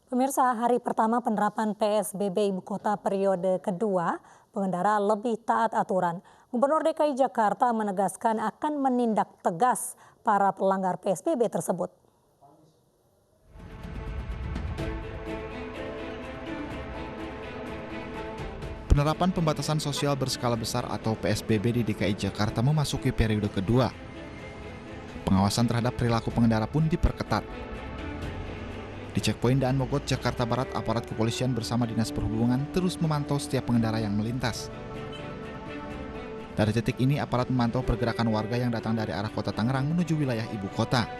Pemirsa, hari pertama penerapan PSBB Ibu Kota periode kedua, pengendara lebih taat aturan. Gubernur DKI Jakarta menegaskan akan menindak tegas para pelanggar PSBB tersebut. Penerapan pembatasan sosial berskala besar atau PSBB di DKI Jakarta memasuki periode kedua. Pengawasan terhadap perilaku pengendara pun diperketat. Di checkpoint Daan Mogot, Jakarta Barat, aparat kepolisian bersama Dinas Perhubungan terus memantau setiap pengendara yang melintas. Dari titik ini, aparat memantau pergerakan warga yang datang dari arah kota Tangerang menuju wilayah ibu kota.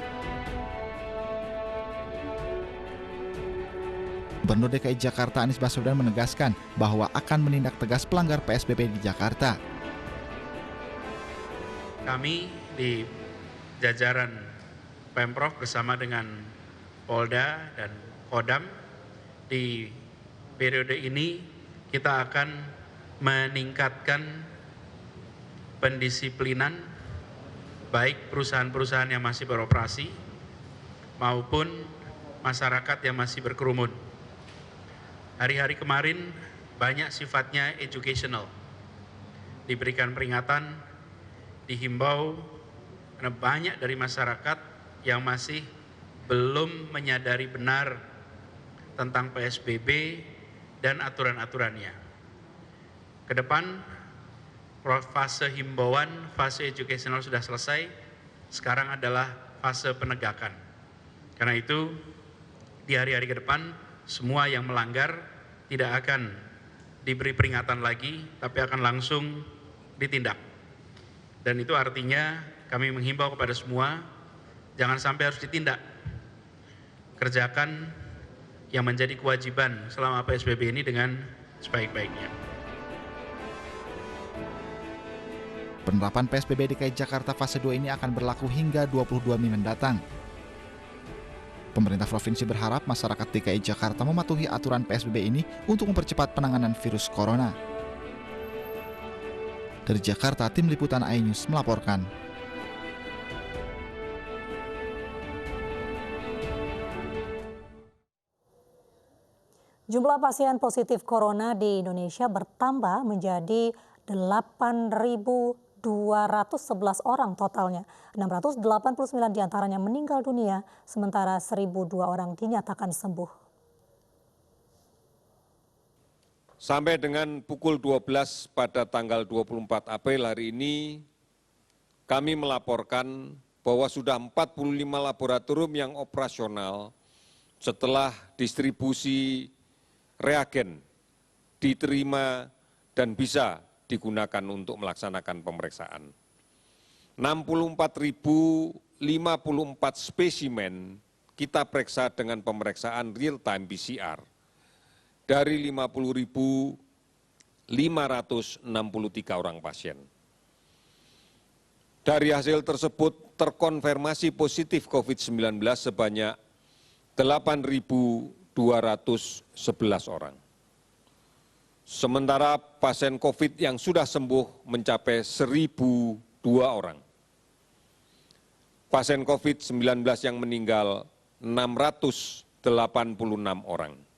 Gubernur DKI Jakarta Anies Baswedan menegaskan bahwa akan menindak tegas pelanggar PSBB di Jakarta. Kami di jajaran Pemprov bersama dengan Polda dan Kodam di periode ini kita akan meningkatkan pendisiplinan baik perusahaan-perusahaan yang masih beroperasi maupun masyarakat yang masih berkerumun. Hari-hari kemarin banyak sifatnya educational. Diberikan peringatan, dihimbau karena banyak dari masyarakat yang masih belum menyadari benar tentang PSBB dan aturan-aturannya. Ke depan, fase himbauan, fase educational sudah selesai, sekarang adalah fase penegakan. Karena itu, di hari-hari ke depan, semua yang melanggar tidak akan diberi peringatan lagi, tapi akan langsung ditindak. Dan itu artinya kami menghimbau kepada semua, jangan sampai harus ditindak. Kerjakan yang menjadi kewajiban selama PSBB ini dengan sebaik-baiknya. Penerapan PSBB DKI Jakarta fase 2 ini akan berlaku hingga 22 Mei mendatang. Pemerintah provinsi berharap masyarakat DKI Jakarta mematuhi aturan PSBB ini untuk mempercepat penanganan virus corona. Dari Jakarta, tim liputan iNews melaporkan. Jumlah pasien positif corona di Indonesia bertambah menjadi 8.211 orang totalnya. 689 diantaranya meninggal dunia, sementara 1.002 orang dinyatakan sembuh. Sampai dengan pukul 12 pada tanggal 24 April hari ini, kami melaporkan bahwa sudah 45 laboratorium yang operasional setelah distribusi reagen diterima dan bisa digunakan untuk melaksanakan pemeriksaan. 64.054 spesimen kita periksa dengan pemeriksaan real-time PCR dari 50.563 orang pasien. Dari hasil tersebut terkonfirmasi positif COVID-19 sebanyak 8.211 orang. Sementara pasien COVID yang sudah sembuh mencapai 1.002 orang. Pasien COVID-19 yang meninggal 686 orang.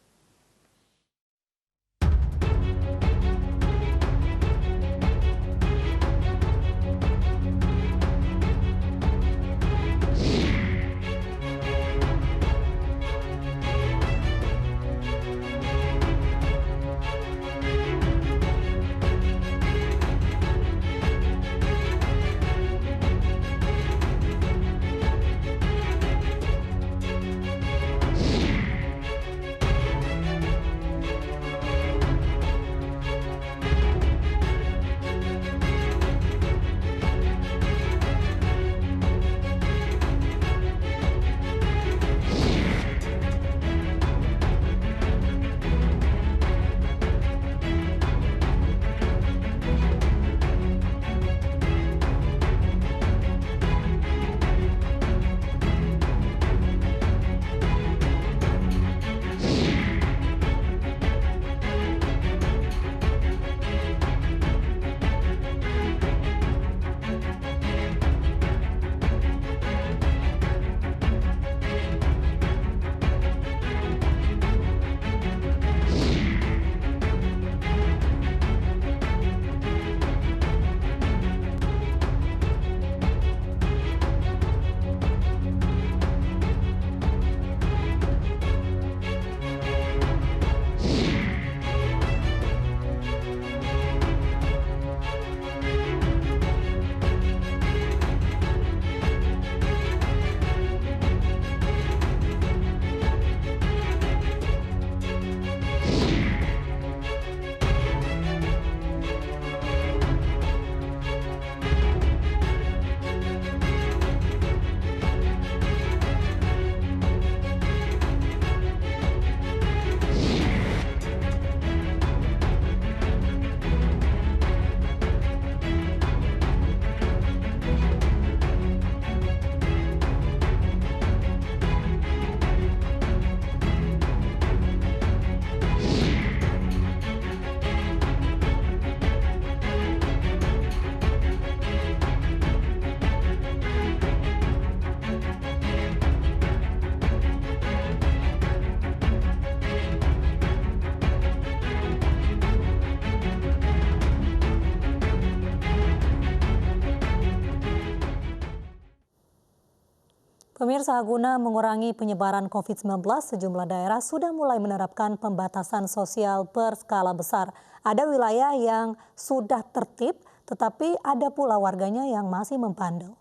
Pemirsa, guna mengurangi penyebaran COVID-19, sejumlah daerah sudah mulai menerapkan pembatasan sosial berskala besar. Ada wilayah yang sudah tertib, tetapi ada pula warganya yang masih membandel.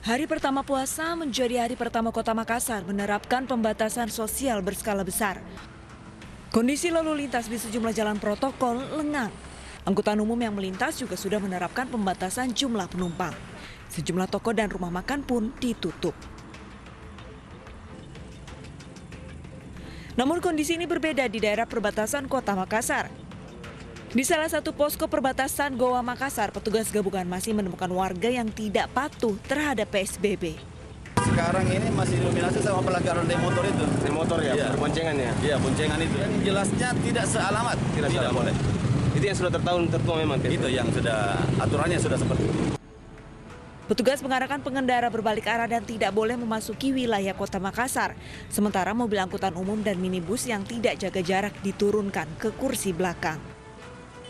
Hari pertama puasa menjadi hari pertama Kota Makassar menerapkan pembatasan sosial berskala besar. Kondisi lalu lintas di sejumlah jalan protokol lengang. Angkutan umum yang melintas juga sudah menerapkan pembatasan jumlah penumpang. Sejumlah toko dan rumah makan pun ditutup. Namun kondisi ini berbeda di daerah perbatasan Kota Makassar. Di salah satu posko perbatasan Goa Makassar, petugas gabungan masih menemukan warga yang tidak patuh terhadap PSBB. Sekarang ini masih didominasi sama pelanggaran demo motor itu. Demo motor ya, Iya. berboncengan ya? Iya, boncengan itu. Yang jelasnya tidak sealamat. Tidak boleh. Itu yang sudah tertua memang. Itu yang sudah, aturannya sudah seperti itu. Petugas mengarahkan pengendara berbalik arah dan tidak boleh memasuki wilayah Kota Makassar. Sementara mobil angkutan umum dan minibus yang tidak jaga jarak diturunkan ke kursi belakang.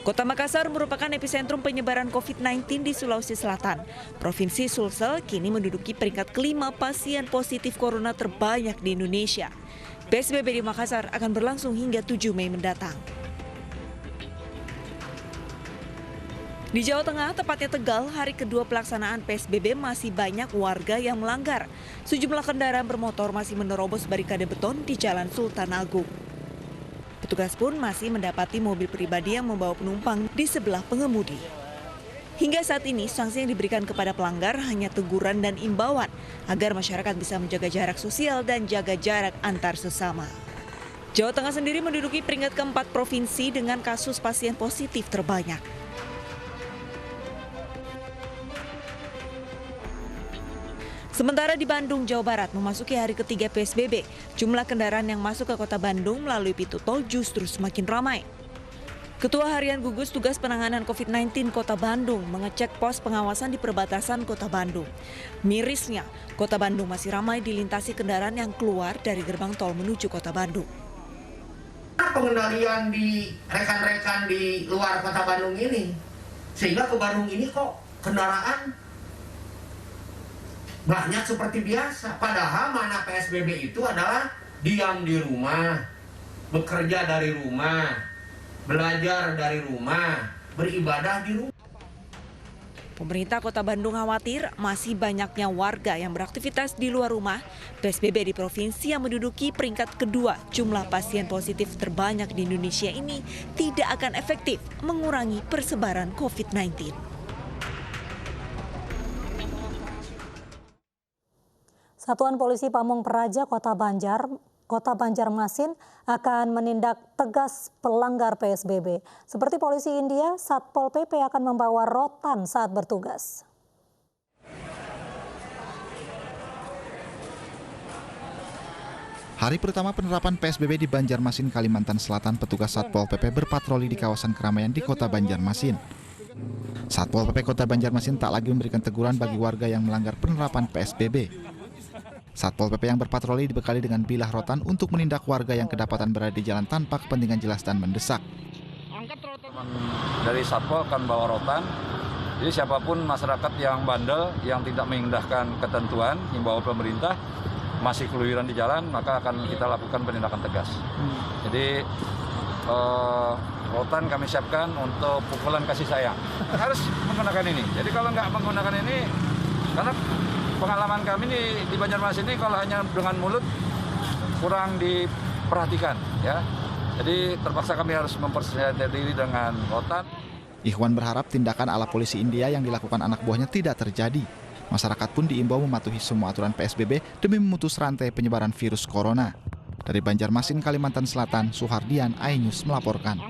Kota Makassar merupakan epicentrum penyebaran COVID-19 di Sulawesi Selatan. Provinsi Sulsel kini menduduki peringkat kelima pasien positif corona terbanyak di Indonesia. PSBB di Makassar akan berlangsung hingga 7 Mei mendatang. Di Jawa Tengah, tepatnya Tegal, hari kedua pelaksanaan PSBB masih banyak warga yang melanggar. Sejumlah kendaraan bermotor masih menerobos barikade beton di Jalan Sultan Agung. Petugas pun masih mendapati mobil pribadi yang membawa penumpang di sebelah pengemudi. Hingga saat ini, sanksi yang diberikan kepada pelanggar hanya teguran dan imbauan agar masyarakat bisa menjaga jarak sosial dan jaga jarak antar sesama. Jawa Tengah sendiri menduduki peringkat keempat provinsi dengan kasus pasien positif terbanyak. Sementara di Bandung, Jawa Barat memasuki hari ketiga PSBB, jumlah kendaraan yang masuk ke kota Bandung melalui pintu tol justru semakin ramai. Ketua Harian Gugus Tugas Penanganan COVID-19 Kota Bandung mengecek pos pengawasan di perbatasan Kota Bandung. Mirisnya, Kota Bandung masih ramai dilintasi kendaraan yang keluar dari gerbang tol menuju Kota Bandung. Pengendalian di rekan-rekan di luar Kota Bandung ini, sehingga ke Bandung ini kok kendaraan banyak seperti biasa. Padahal mana PSBB itu adalah diam di rumah, bekerja dari rumah, belajar dari rumah, beribadah di rumah. Pemerintah Kota Bandung khawatir masih banyaknya warga yang beraktivitas di luar rumah. PSBB di provinsi yang menduduki peringkat kedua jumlah pasien positif terbanyak di Indonesia ini tidak akan efektif mengurangi persebaran COVID-19. Satuan Polisi Pamong Praja Kota Banjarmasin akan menindak tegas pelanggar PSBB. Seperti polisi India, Satpol PP akan membawa rotan saat bertugas. Hari pertama penerapan PSBB di Banjarmasin, Kalimantan Selatan, petugas Satpol PP berpatroli di kawasan keramaian di Kota Banjarmasin. Satpol PP Kota Banjarmasin tak lagi memberikan teguran bagi warga yang melanggar penerapan PSBB. Satpol PP yang berpatroli dibekali dengan bilah rotan untuk menindak warga yang kedapatan berada di jalan tanpa kepentingan jelas dan mendesak. Dari Satpol akan bawa rotan, jadi siapapun masyarakat yang bandel, yang tidak mengindahkan ketentuan himbauan pemerintah, masih keluyuran di jalan, maka akan kita lakukan penindakan tegas. Jadi rotan kami siapkan untuk pukulan kasih sayang. Harus menggunakan ini. Jadi kalau nggak menggunakan ini, karena pengalaman kami di Banjarmasin ini kalau hanya dengan mulut kurang diperhatikan, ya. Jadi terpaksa kami harus mempersiapkan diri dengan rotan. Ikhwan berharap tindakan ala polisi India yang dilakukan anak buahnya tidak terjadi. Masyarakat pun diimbau mematuhi semua aturan PSBB demi memutus rantai penyebaran virus corona. Dari Banjarmasin, Kalimantan Selatan, Suhardian, iNews melaporkan.